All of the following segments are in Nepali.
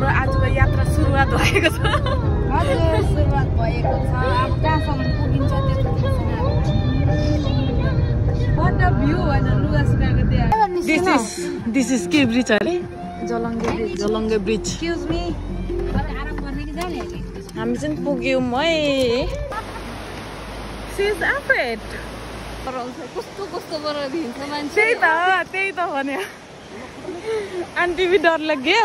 हाम्रो आजको यात्रा सुरुवात भएको छ। हजुर सुरुवात भएको छ। अब कहाँसम्म पुगिन्छ त्यो त What a view होइन लुगा सुकाएको त्यहाँ। This is के ब्रिज अरे? जलङ्गे ब्रिज। Excuse me। अरे आराम गर्ने कि जाने नि? हामी चाहिँ पुग्यौँ है। She is afraid। कस्तो बराउँछ हिँड्छ मान्छे। त्यही त भन्यो। आन्टी भी डर लाग्यो।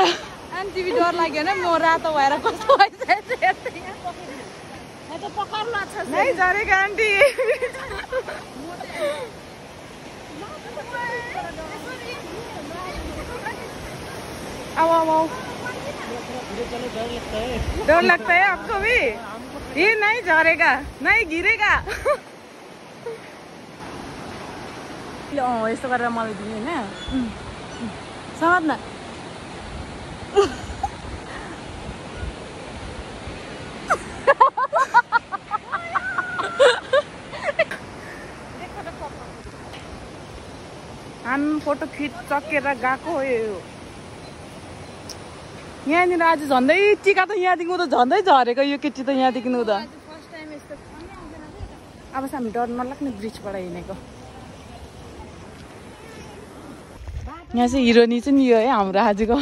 आन्टी भी डर लाग्यो नि म रातो भएर कस्तो भइसकेको छु म त पकड लाग्छ नै झरेको आन्टी। आओ डर लगता है आपको भी? ये नहीं झरेगा नहीं गिरेगा। यस्तो गरेर मलाई दिने होइन समात न। हामी फोटो खिचकेर गएको हो। यहाँनिर आज झन्डै टिका त यहाँदेखि उता झन्डै झरेको यो केटी त यहाँदेखि उता। अब चाहिँ हामी डर नलाग्ने ब्रिजबाट हिँडेको। यहाँ चाहिँ हिरोनी चाहिँ यो है हाम्रो आजको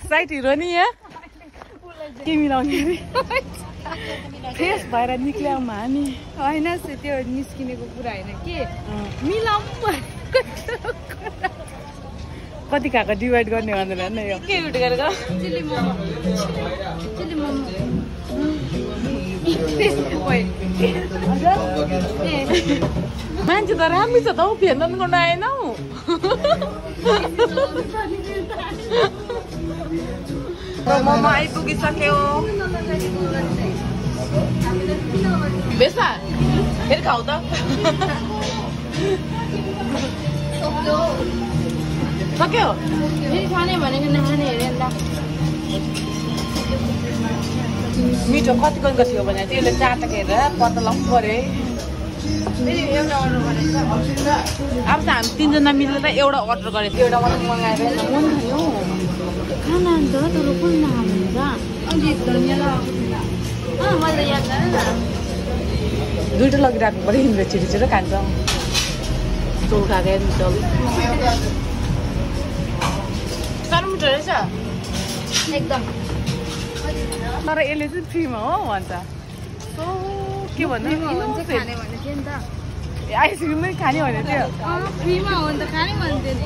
साइट हिरोनी यहाँ के मिलाउने फ्रेस भएर निक्ल्याउँ हामी होइन त्यो निस्किनेको कुरा होइन के मिलाउँ कति खाएको डिभाइड गर्ने भन्दैन नि यो के उठ गरेको चिल्ली मोमो मान्छे त राम्रो छ त हौ फेर्न गर्न आएन हौ। मोमो आइपुगिसक्यो। बेसा फेरि खाऊ त सक्यो फेरि खाने भनेको नखाने हेरे नि त। मिठो कतिको थियो भने त्यसले चाटकेर पत्ता लाउनु पर्यो है। एउटा अर्डर गरेको अब त हामी तिनजना मिलेर एउटा अर्डर गरेको थियो एउटा मात्रै मगाएर खाना अन्त तर कुन नखानुहुन्छ अनि मैले याद गरेँ न दुइटा लगिरहेको पऱ्यो हिँडेर छिटो छिटो खान्छ। चोल खाएको चोल साह्रो मिठो रहेछ एकदम। तर यसले चाहिँ फ्रीमा हो भन्छ। के भन्नु खाने भनेको थियो नि त आइसक्रिम पनि खाने भनेको थियो। फ्रीमा हो नि त खाने भन्थ्यो नि।